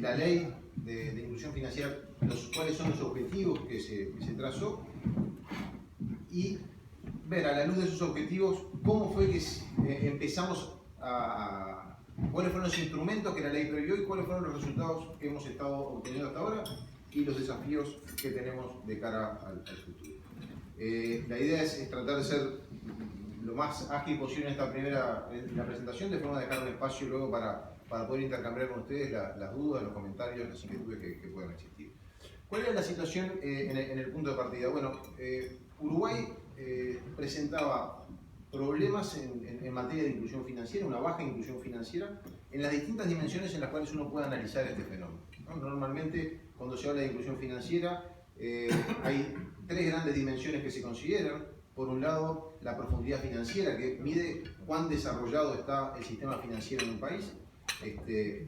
la ley de inclusión financiera, cuáles son los objetivos que se trazó, y ver a la luz de esos objetivos cómo fue que empezamos cuáles fueron los instrumentos que la ley previó y cuáles fueron los resultados que hemos estado obteniendo hasta ahora y los desafíos que tenemos de cara al futuro. La idea es tratar de ser lo más ágil posible en la presentación, de forma de dejar un espacio luego para poder intercambiar con ustedes las dudas, los comentarios, las inquietudes que puedan existir. ¿Cuál era la situación en el punto de partida? Bueno, Uruguay presentaba problemas en materia de inclusión financiera, una baja inclusión financiera, en las distintas dimensiones en las cuales uno puede analizar este fenómeno, ¿no? Normalmente, cuando se habla de inclusión financiera, hay tres grandes dimensiones que se consideran. Por un lado, la profundidad financiera, que mide cuán desarrollado está el sistema financiero en un país.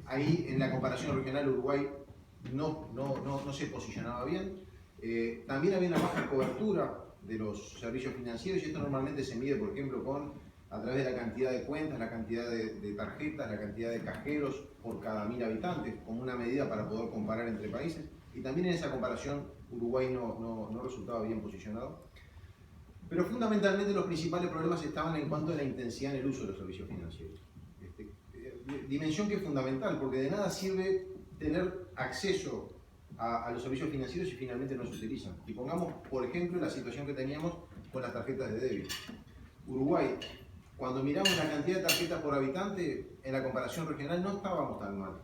Ahí, en la comparación regional, Uruguay no se posicionaba bien. También había una baja cobertura de los servicios financieros, y esto normalmente se mide, por ejemplo, a través de la cantidad de cuentas, la cantidad de tarjetas, la cantidad de cajeros por cada 1000 habitantes, como una medida para poder comparar entre países. Y también en esa comparación Uruguay no resultaba bien posicionado. Pero fundamentalmente los principales problemas estaban en cuanto a la intensidad en el uso de los servicios financieros. Dimensión que es fundamental, porque de nada sirve tener acceso a los servicios financieros si finalmente no se utilizan. Y pongamos, por ejemplo, la situación que teníamos con las tarjetas de débito. Uruguay, cuando miramos la cantidad de tarjetas por habitante, en la comparación regional no estábamos tan mal,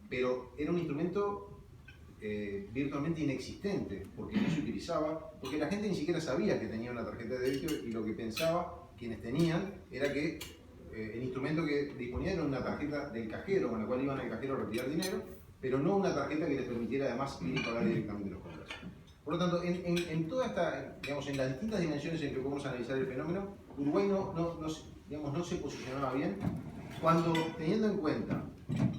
pero era un instrumento virtualmente inexistente, porque no se utilizaba, porque la gente ni siquiera sabía que tenía una tarjeta de débito, y lo que pensaba quienes tenían era que el instrumento que disponían era una tarjeta del cajero, con la cual iban al cajero a retirar dinero, pero no una tarjeta que les permitiera además ir y pagar directamente los comercios. Por lo tanto, en toda esta, digamos, en las distintas dimensiones en que podemos analizar el fenómeno, Uruguay no se posicionaba bien, cuando, teniendo en cuenta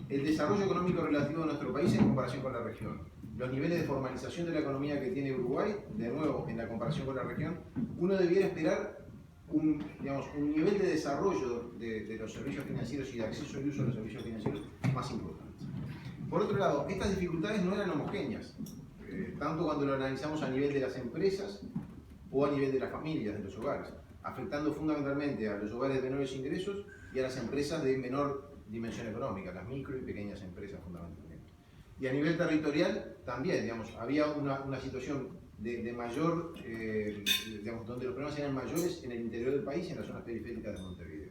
el desarrollo económico relativo de nuestro país en comparación con la región, los niveles de formalización de la economía que tiene Uruguay, de nuevo en la comparación con la región, uno debiera esperar un nivel de desarrollo de los servicios financieros y de acceso y uso de los servicios financieros más importantes. Por otro lado, estas dificultades no eran homogéneas, tanto cuando lo analizamos a nivel de las empresas o a nivel de las familias, de los hogares, afectando fundamentalmente a los hogares de menores ingresos y a las empresas de menor dimensión económica, las micro y pequeñas empresas fundamentalmente. Y a nivel territorial también, había una situación de mayor, donde los problemas eran mayores en el interior del país y en las zonas periféricas de Montevideo.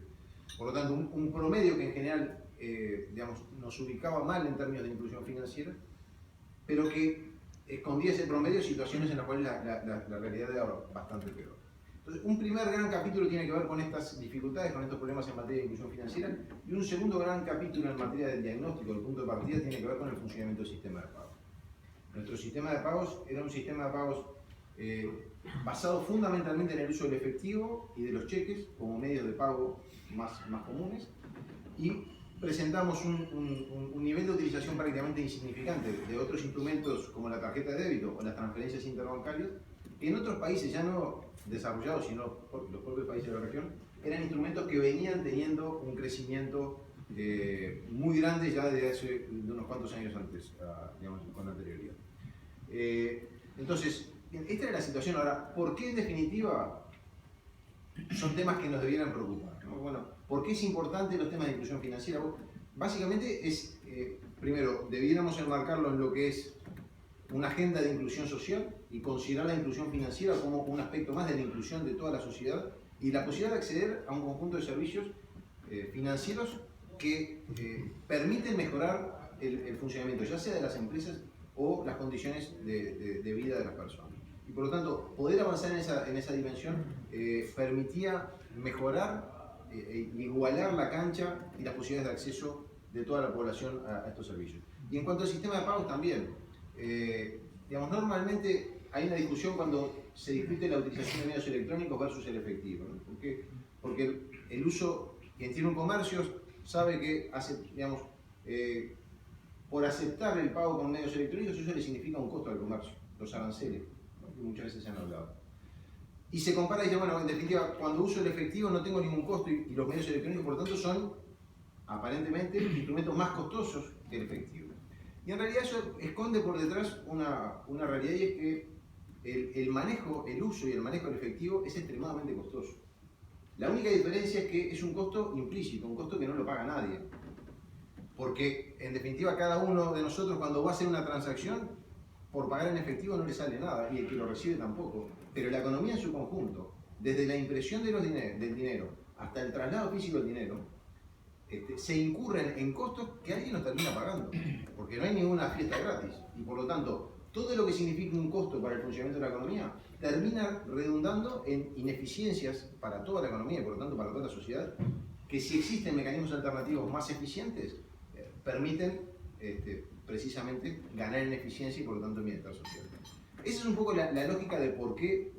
Por lo tanto, un promedio que en general nos ubicaba mal en términos de inclusión financiera, pero que escondía ese promedio situaciones en las cuales la realidad era bastante peor. Entonces, un primer gran capítulo tiene que ver con estas dificultades, con estos problemas en materia de inclusión financiera, y un segundo gran capítulo en materia del diagnóstico, el punto de partida, tiene que ver con el funcionamiento del sistema de pagos. Nuestro sistema de pagos era un sistema de pagos basado fundamentalmente en el uso del efectivo y de los cheques como medios de pago más comunes, y presentamos un nivel de utilización prácticamente insignificante de otros instrumentos como la tarjeta de débito o las transferencias interbancarias, que en otros países ya no desarrollados, sino los propios países de la región, eran instrumentos que venían teniendo un crecimiento muy grande ya de unos cuantos años antes, con anterioridad. Entonces, esta era la situación. Ahora, ¿por qué en definitiva son temas que nos debieran preocupar, ¿no? Bueno, ¿por qué es importante los temas de inclusión financiera? Básicamente es, primero, debiéramos enmarcarlo en lo que es una agenda de inclusión social y considerar la inclusión financiera como un aspecto más de la inclusión de toda la sociedad y la posibilidad de acceder a un conjunto de servicios financieros que permiten mejorar el funcionamiento, ya sea de las empresas o las condiciones de vida de las personas. Y por lo tanto, poder avanzar en esa dimensión permitía mejorar e igualar la cancha y las posibilidades de acceso de toda la población a estos servicios. Y en cuanto al sistema de pagos también, normalmente hay una discusión cuando se discute la utilización de medios electrónicos versus el efectivo, ¿no? ¿Por qué? Porque el uso, quien tiene un comercio sabe que por aceptar el pago con medios electrónicos, eso le significa un costo al comercio, los aranceles, ¿no? Que muchas veces se han hablado. Y se compara y dice, bueno, en definitiva, cuando uso el efectivo no tengo ningún costo y los medios electrónicos, por lo tanto, son aparentemente instrumentos más costosos que el efectivo. Y en realidad eso esconde por detrás una realidad, y es que el manejo, el uso y el manejo del efectivo es extremadamente costoso. La única diferencia es que es un costo implícito, un costo que no lo paga nadie. Porque en definitiva cada uno de nosotros cuando va a hacer una transacción, por pagar en efectivo no le sale nada, y el que lo recibe tampoco. Pero la economía en su conjunto, desde la impresión de del dinero hasta el traslado físico del dinero, se incurren en costos que alguien nos termina pagando, porque no hay ninguna fiesta gratis, y por lo tanto, todo lo que significa un costo para el funcionamiento de la economía termina redundando en ineficiencias para toda la economía y por lo tanto para toda la sociedad, que si existen mecanismos alternativos más eficientes, permiten precisamente ganar en eficiencia y por lo tanto en bienestar social. Esa es un poco la lógica de por qué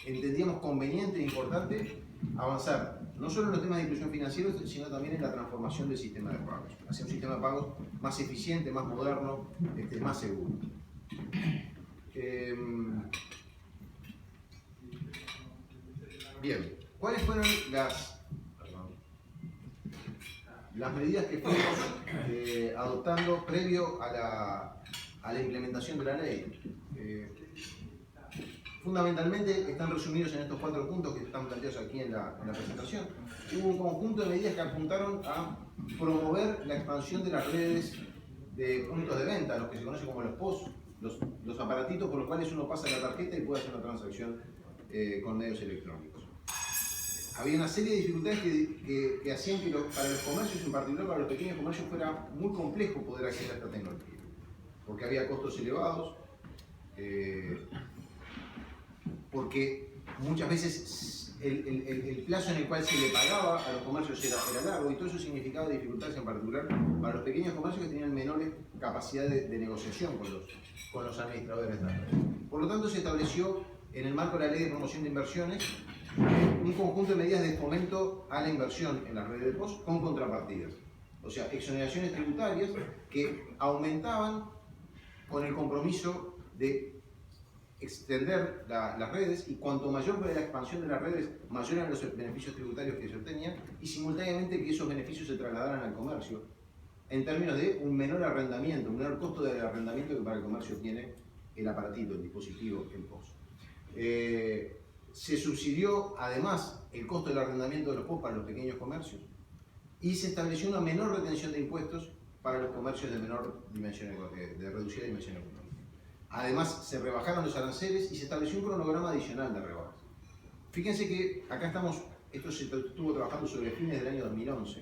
entendíamos conveniente e importante avanzar no solo en los temas de inclusión financiera, sino también en la transformación del sistema de pagos, hacia un sistema de pagos más eficiente, más moderno, más seguro. Bien, ¿cuáles fueron las medidas que fuimos adoptando previo a la implementación de la ley? Fundamentalmente están resumidos en estos 4 puntos que están planteados aquí en la presentación. Hubo un conjunto de medidas que apuntaron a promover la expansión de las redes de puntos de venta, los que se conocen como los POS, los aparatitos por los cuales uno pasa la tarjeta y puede hacer una transacción con medios electrónicos. Había una serie de dificultades que hacían que para los comercios, en particular para los pequeños comercios, fuera muy complejo poder acceder a esta tecnología, porque había costos elevados, porque muchas veces el plazo en el cual se le pagaba a los comercios era largo, y todo eso significaba dificultades en particular para los pequeños comercios que tenían menores capacidad de negociación con los administradores de red. Por lo tanto, se estableció en el marco de la Ley de Promoción de Inversiones un conjunto de medidas de fomento a la inversión en las redes de POS con contrapartidas. O sea, exoneraciones tributarias que aumentaban con el compromiso de extender las redes, y cuanto mayor fuera la expansión de las redes, mayor eran los beneficios tributarios que se obtenían, y simultáneamente que esos beneficios se trasladaran al comercio en términos de un menor arrendamiento, un menor costo del arrendamiento que para el comercio tiene el aparatito, el dispositivo, el POS. Se subsidió además el costo del arrendamiento de los POS para los pequeños comercios, y se estableció una menor retención de impuestos para los comercios de menor dimensión, de reducida dimensión económica. Además, se rebajaron los aranceles y se estableció un cronograma adicional de rebajas. Fíjense que acá estamos, esto se estuvo trabajando sobre fines del año 2011.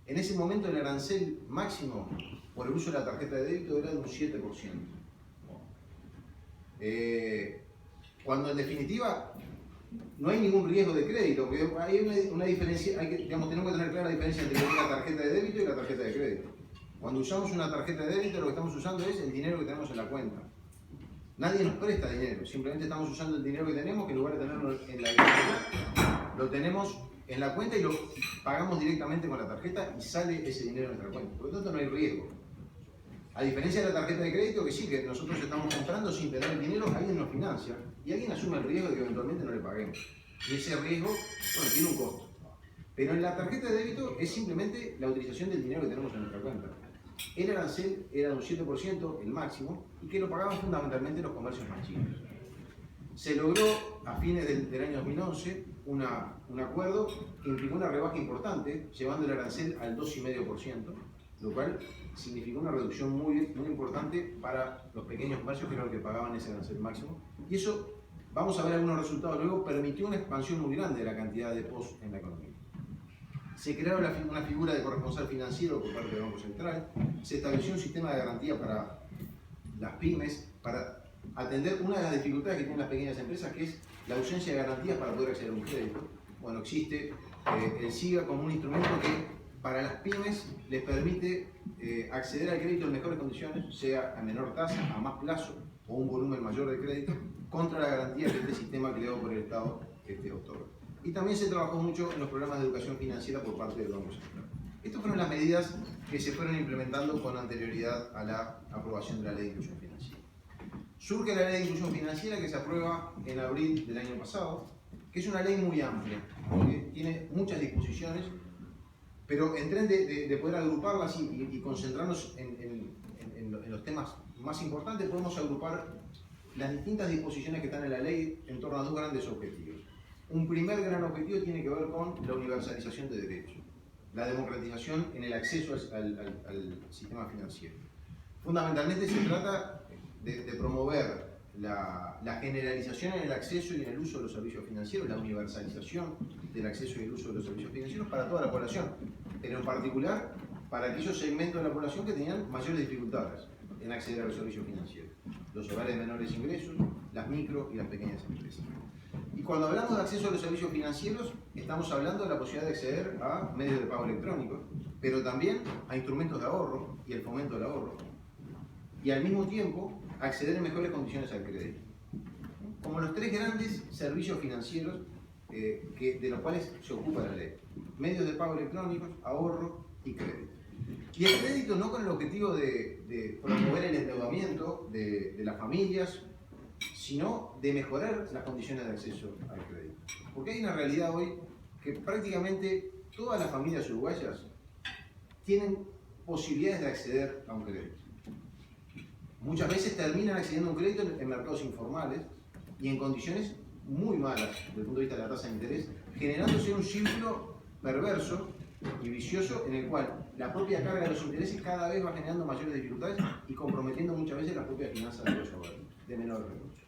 En ese momento el arancel máximo por el uso de la tarjeta de débito era de un 7%. Cuando en definitiva no hay ningún riesgo de crédito, porque hay una diferencia, tenemos que tener clara la diferencia entre la tarjeta de débito y la tarjeta de crédito. Cuando usamos una tarjeta de débito, lo que estamos usando es el dinero que tenemos en la cuenta. Nadie nos presta dinero, simplemente estamos usando el dinero que tenemos, que en lugar de tenerlo en la billetera, lo tenemos en la cuenta y lo pagamos directamente con la tarjeta y sale ese dinero en nuestra cuenta. Por lo tanto, no hay riesgo. A diferencia de la tarjeta de crédito, que sí, que nosotros estamos comprando sin tener el dinero, alguien nos financia y alguien asume el riesgo de que eventualmente no le paguemos. Y ese riesgo, bueno, tiene un costo. Pero en la tarjeta de débito es simplemente la utilización del dinero que tenemos en nuestra cuenta. El arancel era de un 7%, el máximo, y que lo pagaban fundamentalmente los comercios más chicos. Se logró a fines del año 2011 un acuerdo que implicó una rebaja importante, llevando el arancel al 2,5%, lo cual significó una reducción muy importante para los pequeños comercios, que eran los que pagaban ese arancel máximo. Y eso, vamos a ver algunos resultados luego, permitió una expansión muy grande de la cantidad de POS en la economía. Se creó una figura de corresponsal financiero por parte del Banco Central, se estableció un sistema de garantía para las pymes, para atender una de las dificultades que tienen las pequeñas empresas, que es la ausencia de garantías para poder acceder a un crédito. Bueno, existe el SIGA como un instrumento que para las pymes les permite acceder al crédito en mejores condiciones, sea a menor tasa, a más plazo o un volumen mayor de crédito, contra la garantía que este sistema creado por el Estado otorga. Y también se trabajó mucho en los programas de educación financiera por parte del Banco Central. Estas fueron las medidas que se fueron implementando con anterioridad a la aprobación de la Ley de Inclusión Financiera. Surge la Ley de Inclusión Financiera, que se aprueba en abril del año pasado, que es una ley muy amplia, que tiene muchas disposiciones, pero en tren de poder agruparlas y concentrarnos en los temas más importantes, podemos agrupar las distintas disposiciones que están en la ley en torno a dos grandes objetivos. Un primer gran objetivo tiene que ver con la universalización de derechos, la democratización en el acceso al sistema financiero. Fundamentalmente se trata de promover la generalización en el acceso y en el uso de los servicios financieros, la universalización del acceso y el uso de los servicios financieros para toda la población, pero en particular para aquellos segmentos de la población que tenían mayores dificultades en acceder a los servicios financieros, los hogares de menores ingresos, las micro y las pequeñas empresas. Y cuando hablamos de acceso a los servicios financieros, estamos hablando de la posibilidad de acceder a medios de pago electrónicos, pero también a instrumentos de ahorro y el fomento del ahorro, y al mismo tiempo acceder en mejores condiciones al crédito. Como los tres grandes servicios financieros de los cuales se ocupa la ley: medios de pago electrónicos, ahorro y crédito. Y el crédito no con el objetivo de promover el endeudamiento de las familias, sino de mejorar las condiciones de acceso al crédito. Porque hay una realidad hoy que prácticamente todas las familias uruguayas tienen posibilidades de acceder a un crédito. Muchas veces terminan accediendo a un crédito en mercados informales y en condiciones muy malas desde el punto de vista de la tasa de interés, generándose un círculo perverso y vicioso en el cual la propia carga de los intereses cada vez va generando mayores dificultades y comprometiendo muchas veces las propias finanzas de los hogares de menores recursos.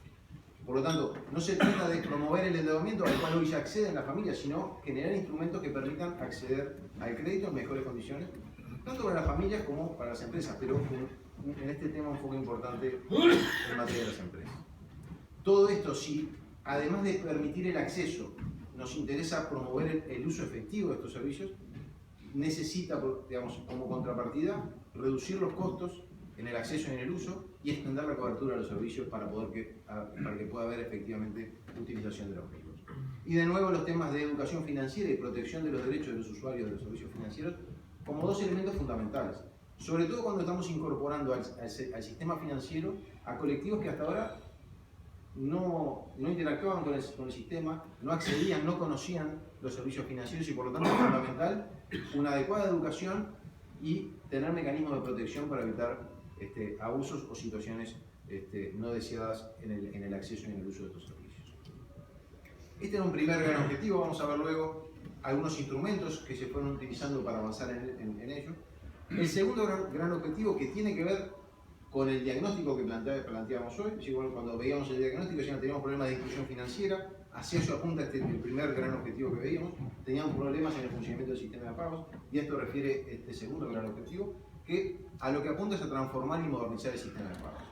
Por lo tanto, no se trata de promover el endeudamiento al cual hoy ya acceden las familias, sino generar instrumentos que permitan acceder al crédito en mejores condiciones, tanto para las familias como para las empresas, pero en este tema un foco importante en materia de las empresas. Todo esto, si además de permitir el acceso, nos interesa promover el uso efectivo de estos servicios, necesita, digamos, como contrapartida, reducir los costos en el acceso y en el uso y extender la cobertura de los servicios para que pueda haber efectivamente utilización de los mismos. Y de nuevo los temas de educación financiera y protección de los derechos de los usuarios de los servicios financieros como dos elementos fundamentales, sobre todo cuando estamos incorporando al sistema financiero a colectivos que hasta ahora no interactuaban con el sistema, no accedían, no conocían los servicios financieros y por lo tanto es fundamental una adecuada educación y tener mecanismos de protección para evitar abusos o situaciones no deseadas en el acceso y en el uso de estos servicios. Este era un primer gran objetivo. Vamos a ver luego algunos instrumentos que se fueron utilizando para avanzar en ello. El segundo gran objetivo, que tiene que ver con el diagnóstico que planteábamos hoy, cuando veíamos el diagnóstico ya no teníamos problemas de inclusión financiera, hacia eso apunta el primer gran objetivo que veíamos, teníamos problemas en el funcionamiento del sistema de pagos, y esto refiere este segundo gran objetivo, que a lo que apunta es a transformar y modernizar el sistema de pagos.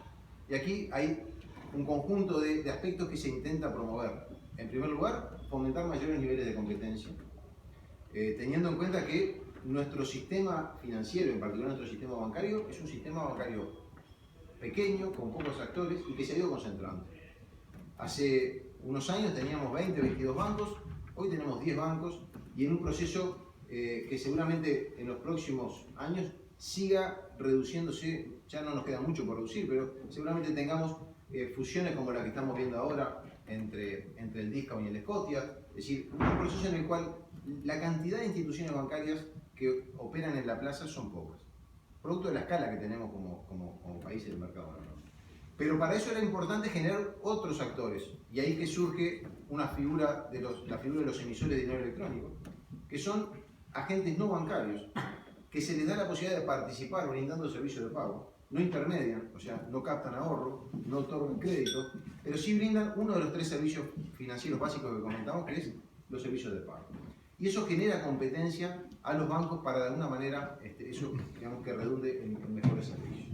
Y aquí hay un conjunto de aspectos que se intenta promover. En primer lugar, fomentar mayores niveles de competencia, teniendo en cuenta que nuestro sistema financiero, en particular nuestro sistema bancario, es un sistema bancario pequeño, con pocos actores y que se ha ido concentrando. Hace unos años teníamos 20, 22 bancos, hoy tenemos 10 bancos y en un proceso que seguramente en los próximos años siga reduciéndose. Ya no nos queda mucho por reducir, pero seguramente tengamos fusiones como la que estamos viendo ahora entre el Discount y el Scotia, es decir, un proceso en el cual la cantidad de instituciones bancarias que operan en la plaza son pocas, producto de la escala que tenemos como país en el mercado laboral. Pero para eso era importante generar otros actores, y ahí que surge la figura de los emisores de dinero electrónico, que son agentes no bancarios, que se les da la posibilidad de participar brindando servicios de pago. No intermedian, o sea, no captan ahorro, no otorgan crédito, pero sí brindan uno de los tres servicios financieros básicos que comentamos, que es los servicios de pago. Y eso genera competencia a los bancos para de alguna manera eso, digamos, que redunde en mejores servicios.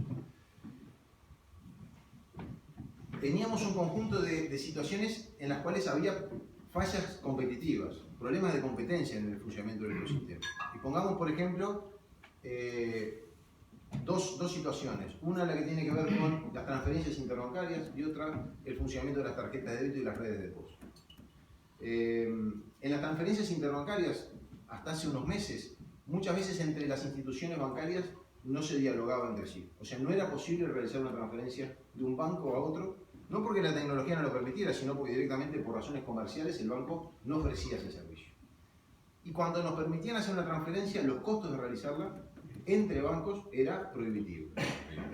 Teníamos un conjunto de situaciones en las cuales había fallas competitivas, problemas de competencia en el funcionamiento del ecosistema. Y pongamos, por ejemplo, dos situaciones. Una la que tiene que ver con las transferencias interbancarias y otra el funcionamiento de las tarjetas de débito y las redes de depósito. En las transferencias interbancarias, hasta hace unos meses, muchas veces entre las instituciones bancarias no se dialogaba entre sí. O sea, no era posible realizar una transferencia de un banco a otro, no porque la tecnología no lo permitiera, sino porque directamente por razones comerciales el banco no ofrecía ese servicio. Y cuando nos permitían hacer una transferencia, los costos de realizarla entre bancos era prohibitivo.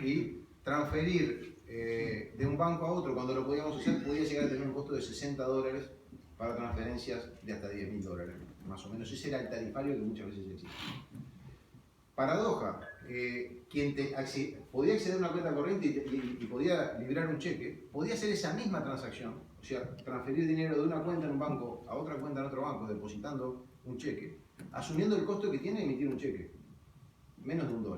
Y transferir de un banco a otro, cuando lo podíamos hacer, podía llegar a tener un costo de $60 para transferencias de hasta $10.000, más o menos. Ese era el tarifario que muchas veces existe. Paradoja, quien podía acceder a una cuenta corriente y podía liberar un cheque, podía hacer esa misma transacción, o sea, transferir dinero de una cuenta en un banco a otra cuenta en otro banco, depositando un cheque, asumiendo el costo que tiene emitir un cheque, menos de $1.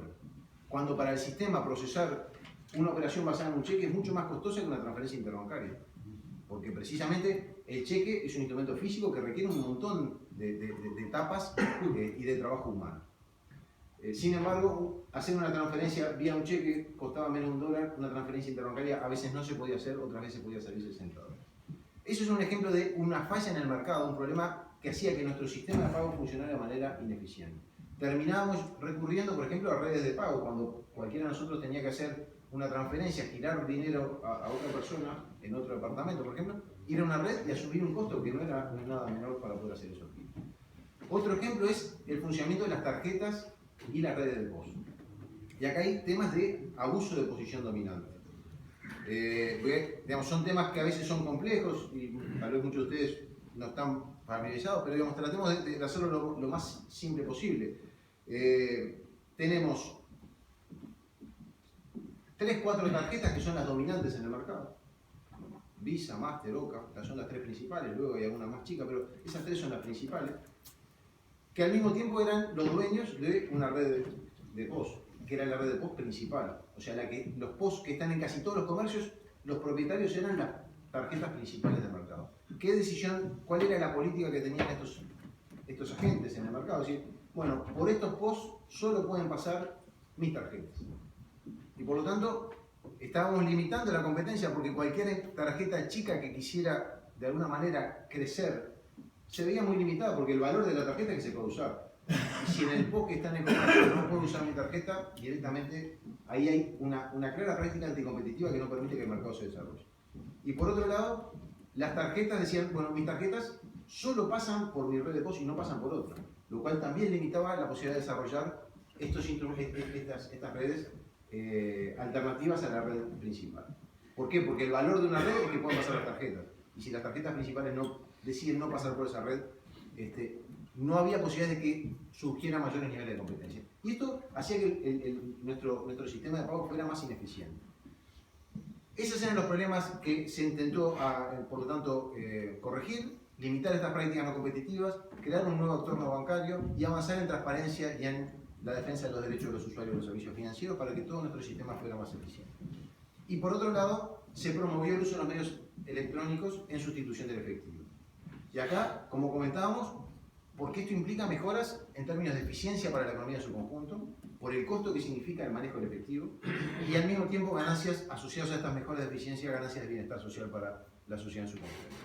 Cuando para el sistema procesar una operación basada en un cheque es mucho más costosa que una transferencia interbancaria, porque precisamente el cheque es un instrumento físico que requiere un montón de etapas y de trabajo humano. Sin embargo, hacer una transferencia vía un cheque costaba menos de $1, una transferencia interbancaria a veces no se podía hacer, otras veces podía salir $60. Eso es un ejemplo de una falla en el mercado, un problema que hacía que nuestro sistema de pago funcionara de manera ineficiente. Terminábamos recurriendo, por ejemplo, a redes de pago, cuando cualquiera de nosotros tenía que hacer una transferencia, girar dinero a otra persona en otro departamento, por ejemplo, ir a una red y asumir un costo que no era nada menor para poder hacer eso aquí. Otro ejemplo es el funcionamiento de las tarjetas y las redes de POS. Y acá hay temas de abuso de posición dominante. Digamos, son temas que a veces son complejos y tal vez muchos de ustedes no están familiarizados, pero digamos, tratemos de hacerlo lo más simple posible. Tenemos 3-4 tarjetas que son las dominantes en el mercado. Visa, Master, Oca, son las 3 principales, luego hay alguna más chica, pero esas 3 son las principales, que al mismo tiempo eran los dueños de una red de POS, que era la red de POS principal. O sea, los POS que están en casi todos los comercios, los propietarios eran las tarjetas principales del mercado. ¿Qué decisión, cuál era la política que tenían estos agentes en el mercado? Es decir, bueno, por estos POS solo pueden pasar mis tarjetas. Y por lo tanto, estábamos limitando la competencia porque cualquier tarjeta chica que quisiera de alguna manera crecer se veía muy limitada porque el valor de la tarjeta es que se puede usar. Y si en el POS que está en el comercio no puedo usar mi tarjeta, directamente ahí hay una clara práctica anticompetitiva que no permite que el mercado se desarrolle. Y por otro lado, las tarjetas decían, bueno, mis tarjetas solo pasan por mi red de POS y no pasan por otra, lo cual también limitaba la posibilidad de desarrollar estas redes alternativas a la red principal. ¿Por qué? Porque el valor de una red es que pueden pasar las tarjetas. Y si las tarjetas principales deciden no pasar por esa red, no había posibilidad de que surgiera mayores niveles de competencia. Y esto hacía que nuestro sistema de pago fuera más ineficiente. Esos eran los problemas que se intentó, por lo tanto, corregir, limitar estas prácticas no competitivas, crear un nuevo actor no bancario y avanzar en transparencia y en la defensa de los derechos de los usuarios de los servicios financieros para que todo nuestro sistema fuera más eficiente. Y por otro lado, se promovió el uso de los medios electrónicos en sustitución del efectivo. Y acá, como comentábamos, porque esto implica mejoras en términos de eficiencia para la economía en su conjunto, por el costo que significa el manejo del efectivo, y al mismo tiempo ganancias asociadas a estas mejoras de eficiencia, ganancias de bienestar social para la sociedad en su conjunto.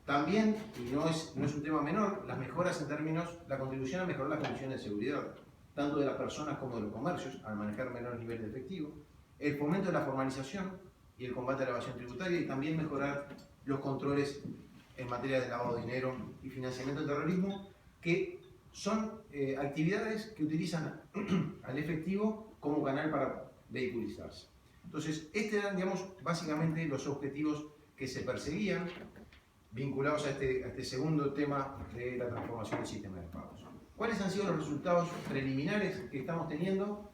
También, y no es un tema menor, las mejoras en términos, la contribución a mejorar las condiciones de seguridad, tanto de las personas como de los comercios, al manejar menores niveles de efectivo, el fomento de la formalización y el combate a la evasión tributaria, y también mejorar los controles en materia de lavado de dinero y financiamiento del terrorismo, que son actividades que utilizan al efectivo como canal para vehiculizarse. Entonces, estos eran, digamos, básicamente los objetivos que se perseguían vinculados a este segundo tema de la transformación del sistema de pagos. ¿Cuáles han sido los resultados preliminares que estamos teniendo?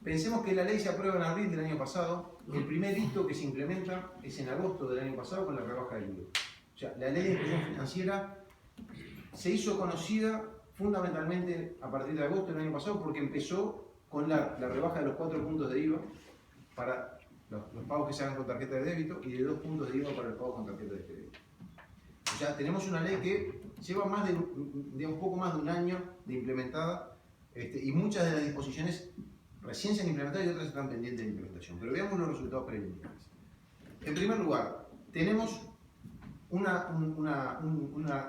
Pensemos que la ley se aprueba en abril del año pasado. El primer hito que se implementa es en agosto del año pasado con la rebaja del IVA. O sea, la ley de inclusión financiera se hizo conocida fundamentalmente a partir de agosto del año pasado porque empezó con la rebaja de los 4 puntos de IVA para los pagos que se hagan con tarjeta de débito y de 2 puntos de IVA para el pago con tarjeta de crédito. O sea, tenemos una ley que lleva un poco más de un año de implementada y muchas de las disposiciones recién se han implementado y otras están pendientes de implementación. Pero veamos los resultados preliminares. En primer lugar, tenemos un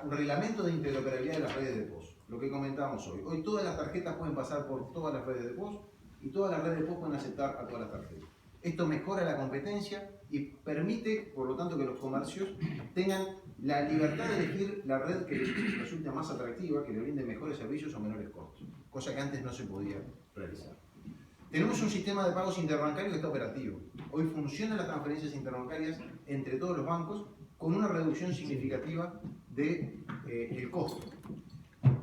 reglamento de interoperabilidad de las redes de POS, lo que comentábamos hoy. Hoy todas las tarjetas pueden pasar por todas las redes de POS y todas las redes de POS pueden aceptar a todas las tarjetas. Esto mejora la competencia y permite, por lo tanto, que los comercios tengan la libertad de elegir la red que les resulte más atractiva, que le brinde mejores servicios o menores costos, cosa que antes no se podía realizar. Tenemos un sistema de pagos interbancario que está operativo. Hoy funcionan las transferencias interbancarias entre todos los bancos con una reducción significativa del costo.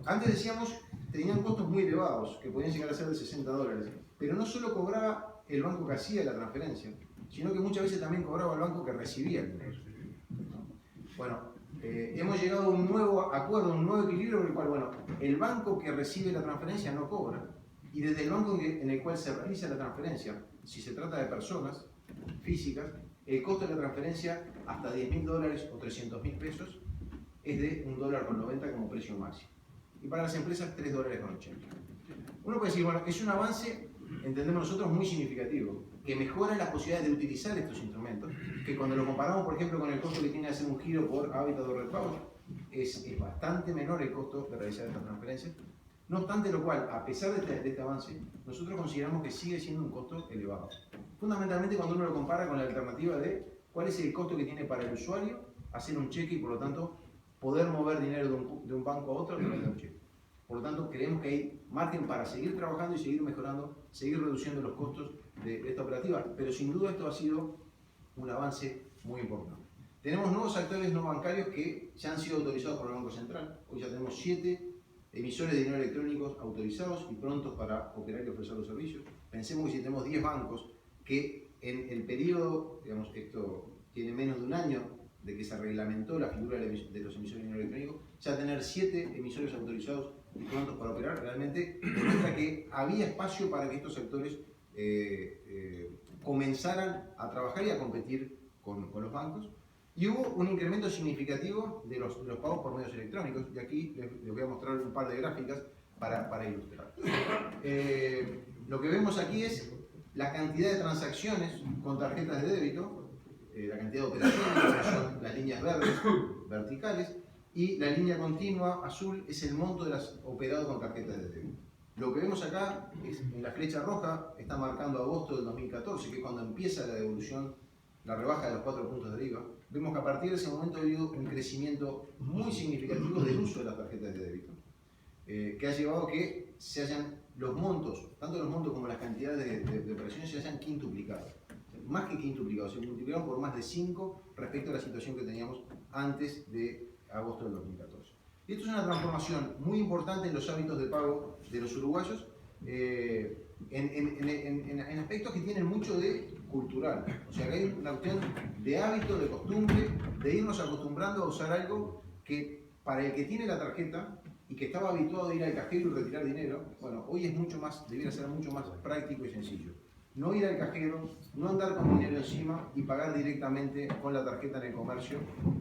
Antes decíamos, tenían costos muy elevados, que podían llegar a ser de $60, pero no solo cobraba el banco que hacía la transferencia, sino que muchas veces también cobraba el banco que recibía el dinero. Bueno, hemos llegado a un nuevo acuerdo, un nuevo equilibrio, por el cual, bueno, el banco que recibe la transferencia no cobra, y desde el banco en el cual se realiza la transferencia, si se trata de personas físicas, el costo de la transferencia hasta $10.000 o $300.000 pesos es de $1,90 como precio máximo. Y para las empresas $3,80. Uno puede decir, bueno, es un avance, entendemos nosotros, muy significativo, que mejora las posibilidades de utilizar estos instrumentos, que cuando lo comparamos, por ejemplo, con el costo que tiene hacer un giro por hábitat o red pago, es bastante menor el costo de realizar estas transferencias. No obstante lo cual, a pesar de este avance, nosotros consideramos que sigue siendo un costo elevado. Fundamentalmente cuando uno lo compara con la alternativa de cuál es el costo que tiene para el usuario hacer un cheque y por lo tanto poder mover dinero de un banco a otro a través de un cheque. Por lo tanto, creemos que hay margen para seguir trabajando y seguir mejorando, seguir reduciendo los costos de esta operativa, pero sin duda esto ha sido un avance muy importante. Tenemos nuevos actores no bancarios que ya han sido autorizados por el Banco Central. Hoy ya tenemos 7 emisores de dinero electrónicos autorizados y prontos para operar y ofrecer los servicios. Pensemos que si tenemos 10 bancos que en el periodo, digamos, esto tiene menos de un año de que se reglamentó la figura de los emisores de dinero electrónico, ya tener 7 emisores autorizados y prontos para operar realmente demuestra que había espacio para que estos sectores comenzaran a trabajar y a competir con los bancos. Y hubo un incremento significativo de los pagos por medios electrónicos, y aquí les voy a mostrar un par de gráficas para ilustrar. Lo que vemos aquí es la cantidad de transacciones con tarjetas de débito, la cantidad de operaciones, que son las líneas verdes, verticales, y la línea continua, azul, es el monto de las operadas con tarjetas de débito. Lo que vemos acá, es, en la flecha roja, está marcando agosto del 2014, que es cuando empieza la devolución, la rebaja de los 4 puntos de IVA. Vemos que a partir de ese momento ha habido un crecimiento muy significativo del uso de las tarjetas de débito, que ha llevado a que se hayan los montos, tanto los montos como las cantidades de operaciones, se hayan quintuplicado. Más que quintuplicado, se multiplicaron por más de 5 respecto a la situación que teníamos antes de agosto del 2014. Y esto es una transformación muy importante en los hábitos de pago de los uruguayos, en aspectos que tienen mucho de cultural. O sea, que hay una cuestión de hábito, de costumbre, de irnos acostumbrando a usar algo que para el que tiene la tarjeta y que estaba habituado a ir al cajero y retirar dinero, bueno, hoy es mucho más, debiera ser mucho más práctico y sencillo. No ir al cajero, no andar con dinero encima y pagar directamente con la tarjeta en el comercio,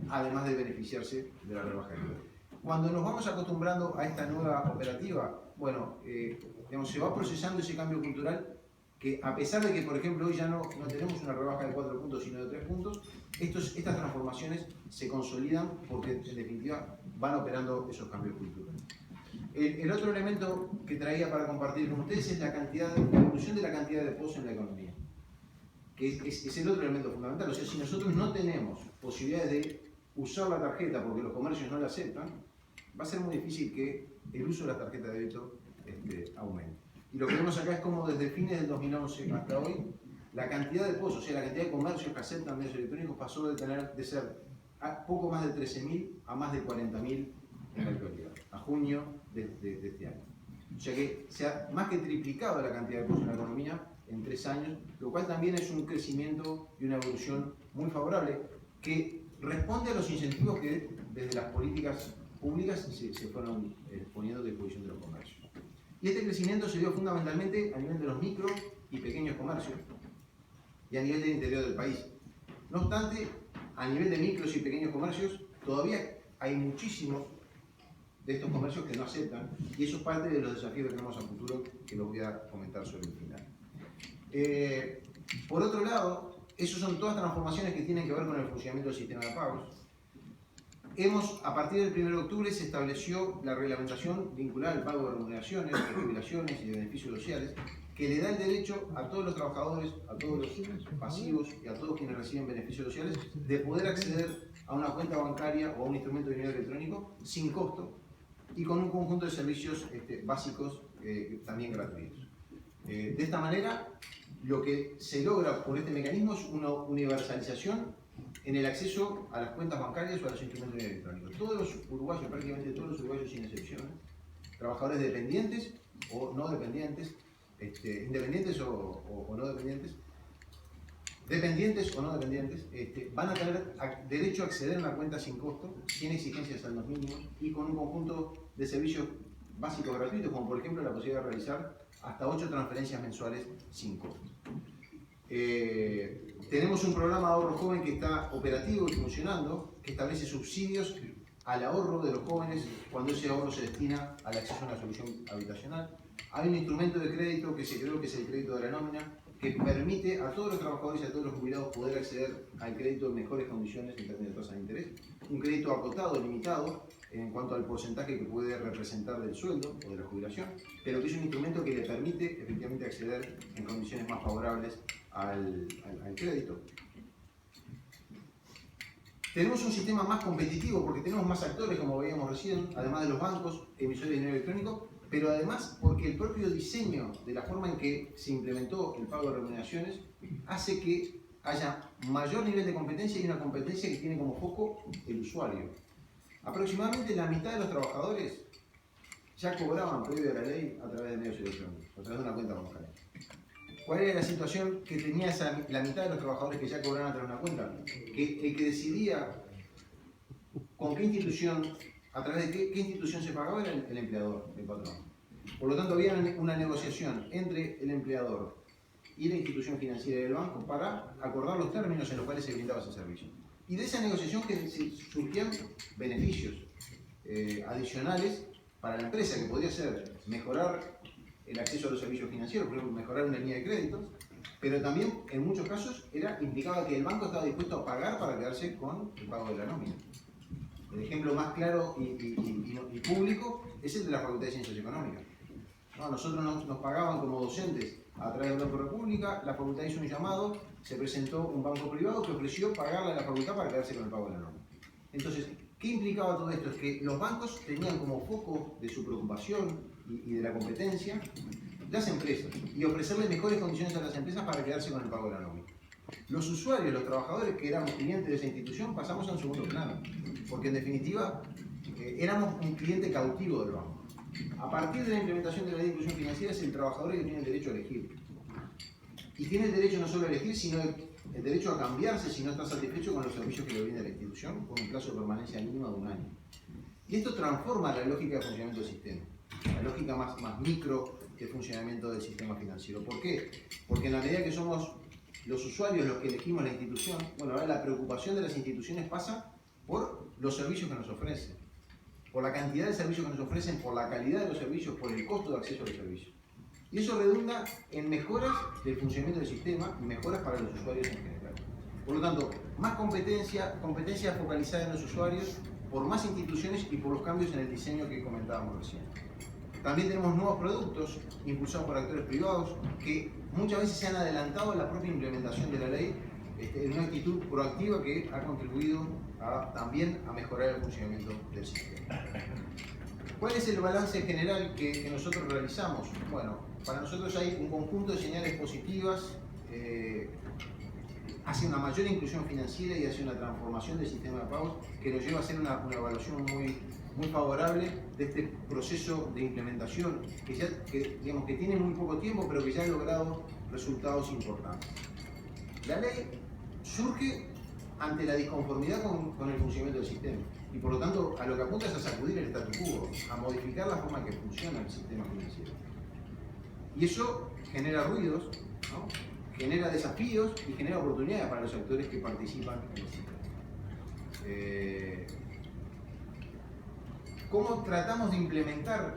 además de beneficiarse de la rebaja de IVA. Cuando nos vamos acostumbrando a esta nueva operativa, bueno, digamos, se va procesando ese cambio cultural que a pesar de que, por ejemplo, hoy ya no tenemos una rebaja de 4 puntos, sino de 3 puntos, estas transformaciones se consolidan porque, en definitiva, van operando esos cambios culturales. El otro elemento que traía para compartir con ustedes es la evolución de la cantidad de depósitos en la economía, que es el otro elemento fundamental. O sea, si nosotros no tenemos posibilidades de usar la tarjeta porque los comercios no la aceptan, va a ser muy difícil que el uso de la tarjeta de débito aumente. Y lo que vemos acá es como desde fines del 2011 hasta hoy, la cantidad de depósitos, o sea, la cantidad de comercios que aceptan medios electrónicos pasó de ser a poco más de 13.000 a más de 40.000 en la actualidad, a junio de este año. O sea que se ha más que triplicado la cantidad de depósitos en la economía en 3 años, lo cual también es un crecimiento y una evolución muy favorable que responde a los incentivos que desde las políticas públicas se fueron poniendo a disposición de los comercios. Y este crecimiento se dio fundamentalmente a nivel de los micro y pequeños comercios y a nivel del interior del país. No obstante, a nivel de micros y pequeños comercios, todavía hay muchísimos de estos comercios que no aceptan, y eso es parte de los desafíos que tenemos a futuro, que los voy a comentar sobre el final. Por otro lado, esas son todas transformaciones que tienen que ver con el funcionamiento del sistema de pagos. A partir del 1 de octubre se estableció la reglamentación vinculada al pago de remuneraciones, de jubilaciones y de beneficios sociales, que le da el derecho a todos los trabajadores, a todos los pasivos y a todos quienes reciben beneficios sociales de poder acceder a una cuenta bancaria o a un instrumento de dinero electrónico sin costo y con un conjunto de servicios básicos también gratuitos. De esta manera, lo que se logra por este mecanismo es una universalización en el acceso a las cuentas bancarias o a los instrumentos electrónicos. Todos los uruguayos, prácticamente todos los uruguayos sin excepción, trabajadores dependientes o no dependientes, independientes o no dependientes, dependientes o no dependientes, van a tener derecho a acceder a una cuenta sin costo, sin exigencias a los mínimos y con un conjunto de servicios básicos gratuitos, como por ejemplo la posibilidad de realizar hasta 8 transferencias mensuales sin costo. Tenemos un programa de ahorro joven que está operativo y funcionando, que establece subsidios al ahorro de los jóvenes cuando ese ahorro se destina al acceso a una solución habitacional. Hay un instrumento de crédito que se creó, que es el crédito de la nómina, que permite a todos los trabajadores y a todos los jubilados poder acceder al crédito en mejores condiciones en términos de tasa de interés. Un crédito acotado, limitado, en cuanto al porcentaje que puede representar del sueldo o de la jubilación, pero que es un instrumento que le permite efectivamente acceder en condiciones más favorables al crédito. Tenemos un sistema más competitivo porque tenemos más actores, como veíamos recién, además de los bancos, emisores de dinero electrónico, pero además porque el propio diseño de la forma en que se implementó el pago de remuneraciones hace que haya mayor nivel de competencia y una competencia que tiene como foco el usuario. Aproximadamente la mitad de los trabajadores ya cobraban previo a la ley a través de medios electrónicos, a través de una cuenta bancaria. ¿Cuál era la situación que tenía la mitad de los trabajadores que ya cobraban a través de una cuenta? Que el que decidía con qué institución, a través de qué institución se pagaba era el empleador, el patrón. Por lo tanto, había una negociación entre el empleador y la institución financiera del banco para acordar los términos en los cuales se brindaba ese servicio. Y de esa negociación que surgían beneficios adicionales para la empresa, que podría ser mejorar el acceso a los servicios financieros, por ejemplo, mejorar una línea de créditos, pero también en muchos casos implicaba que el banco estaba dispuesto a pagar para quedarse con el pago de la nómina. El ejemplo más claro y público es el de la Facultad de Ciencias Económicas. No, nosotros nos pagaban como docentes a través del Banco República, la facultad hizo un llamado, se presentó un banco privado que ofreció pagarle a la facultad para quedarse con el pago de la nómina. Entonces, ¿qué implicaba todo esto? Es que los bancos tenían como foco de su preocupación y de la competencia las empresas y ofrecerles mejores condiciones a las empresas para quedarse con el pago de la nómina. Los usuarios, los trabajadores que éramos clientes de esa institución pasamos a un segundo plano, porque en definitiva éramos un cliente cautivo del banco. A partir de la implementación de la ley de inclusión financiera es el trabajador que tiene el derecho a elegir. Y tiene el derecho no solo a elegir, sino el derecho a cambiarse si no está satisfecho con los servicios que le brinda la institución, con un plazo de permanencia mínima de 1 año. Y esto transforma la lógica de funcionamiento del sistema, la lógica más micro de funcionamiento del sistema financiero. ¿Por qué? Porque en la medida que somos los usuarios los que elegimos la institución, bueno, ahora la preocupación de las instituciones pasa por los servicios que nos ofrecen, por la cantidad de servicios que nos ofrecen, por la calidad de los servicios, por el costo de acceso a los servicios. Y eso redunda en mejoras del funcionamiento del sistema y mejoras para los usuarios en general. Por lo tanto, más competencia focalizada en los usuarios, por más instituciones y por los cambios en el diseño que comentábamos recién. También tenemos nuevos productos impulsados por actores privados que muchas veces se han adelantado a la propia implementación de la ley en una actitud proactiva que ha contribuido también a mejorar el funcionamiento del sistema. ¿Cuál es el balance general que nosotros realizamos? Bueno, para nosotros hay un conjunto de señales positivas hacia una mayor inclusión financiera y hacia una transformación del sistema de pagos que nos lleva a hacer una evaluación muy favorable de este proceso de implementación que tiene muy poco tiempo pero que ya ha logrado resultados importantes. La ley surge ante la disconformidad con el funcionamiento del sistema y por lo tanto a lo que apunta es a sacudir el statu quo, a modificar la forma en que funciona el sistema financiero. Y eso genera ruidos, ¿no? Genera desafíos y genera oportunidades para los actores que participan en el sistema. ¿Cómo tratamos de implementar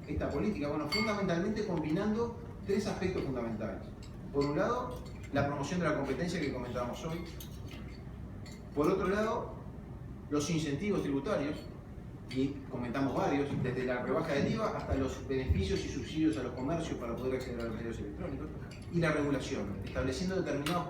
esta política? Bueno, fundamentalmente combinando 3 aspectos fundamentales. Por un lado, la promoción de la competencia que comentábamos hoy. Por otro lado, los incentivos tributarios, y comentamos varios, desde la rebaja del IVA hasta los beneficios y subsidios a los comercios para poder acceder a los medios electrónicos, y la regulación, estableciendo determinados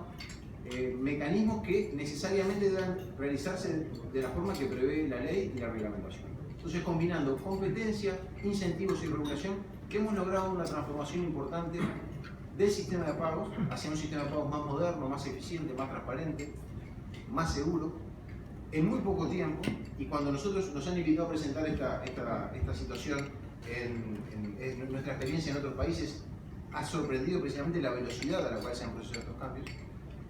mecanismos que necesariamente deben realizarse de la forma que prevé la ley y la reglamentación. Entonces, combinando competencia, incentivos y regulación, hemos logrado una transformación importante del sistema de pagos hacia un sistema de pagos más moderno, más eficiente, más transparente, más seguro, en muy poco tiempo. Y cuando nosotros nos han invitado a presentar esta situación en nuestra experiencia en otros países, ha sorprendido precisamente la velocidad a la cual se han procesado estos cambios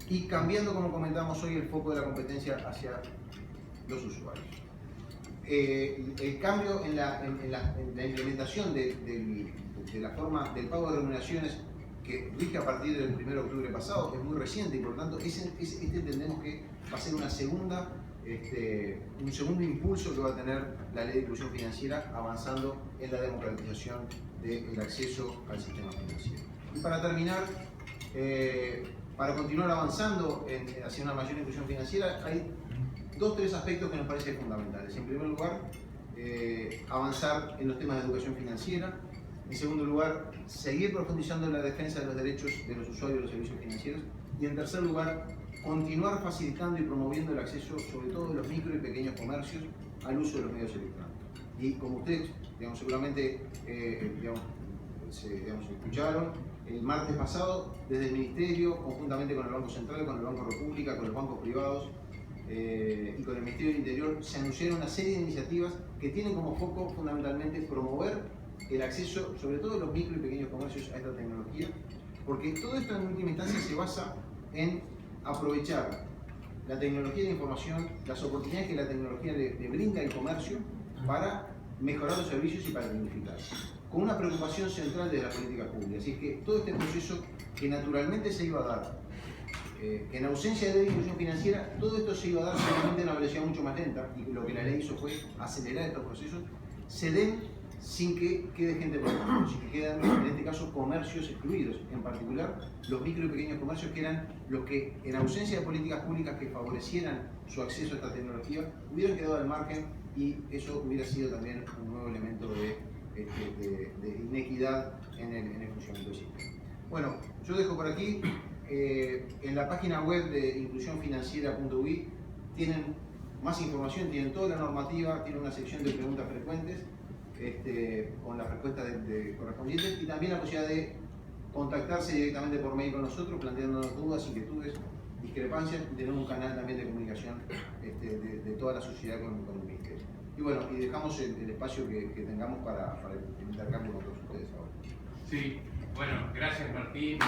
y cambiando, como comentamos hoy, el foco de la competencia hacia los usuarios. El cambio en la implementación de la forma del pago de remuneraciones que rige a partir del 1 de octubre pasado es muy reciente y por lo tanto entendemos que va a ser un segundo impulso que va a tener la ley de inclusión financiera avanzando en la democratización del acceso al sistema financiero. Y para terminar, para continuar avanzando hacia una mayor inclusión financiera, hay 2 o 3 aspectos que nos parecen fundamentales. En primer lugar, avanzar en los temas de educación financiera. En segundo lugar, seguir profundizando en la defensa de los derechos de los usuarios de los servicios financieros. Y en tercer lugar, continuar facilitando y promoviendo el acceso, sobre todo de los micro y pequeños comercios, al uso de los medios electrónicos. Y como ustedes, seguramente escucharon, el martes pasado, desde el Ministerio, conjuntamente con el Banco Central, con el Banco República, con los bancos privados y con el Ministerio del Interior, se anunciaron una serie de iniciativas que tienen como foco fundamentalmente promover el acceso, sobre todo de los micro y pequeños comercios, a esta tecnología, porque todo esto en última instancia se basa en aprovechar la tecnología de la información, las oportunidades que la tecnología le brinda al comercio para mejorar los servicios y para dignificar, con una preocupación central de la política pública. Así es que todo este proceso que naturalmente se iba a dar, en ausencia de inclusión financiera, todo esto se iba a dar solamente a una velocidad mucho más lenta, y lo que la ley hizo fue acelerar estos procesos, se den sin que quede gente por el camino, sin que queden, en este caso, comercios excluidos, en particular los micro y pequeños comercios, que eran los que, en ausencia de políticas públicas que favorecieran su acceso a esta tecnología, hubieran quedado al margen, y eso hubiera sido también un nuevo elemento de inequidad en el funcionamiento del sistema. Bueno, yo dejo por aquí, en la página web de inclusionfinanciera.ui tienen más información, tienen toda la normativa, tienen una sección de preguntas frecuentes, con las respuestas correspondientes, y también la posibilidad de contactarse directamente por mail con nosotros, planteándonos dudas, inquietudes, discrepancias, y tener un canal también de comunicación de toda la sociedad con el Ministerio. Y bueno, y dejamos el espacio que tengamos para el intercambio con todos ustedes ahora. Sí, bueno, gracias Martín.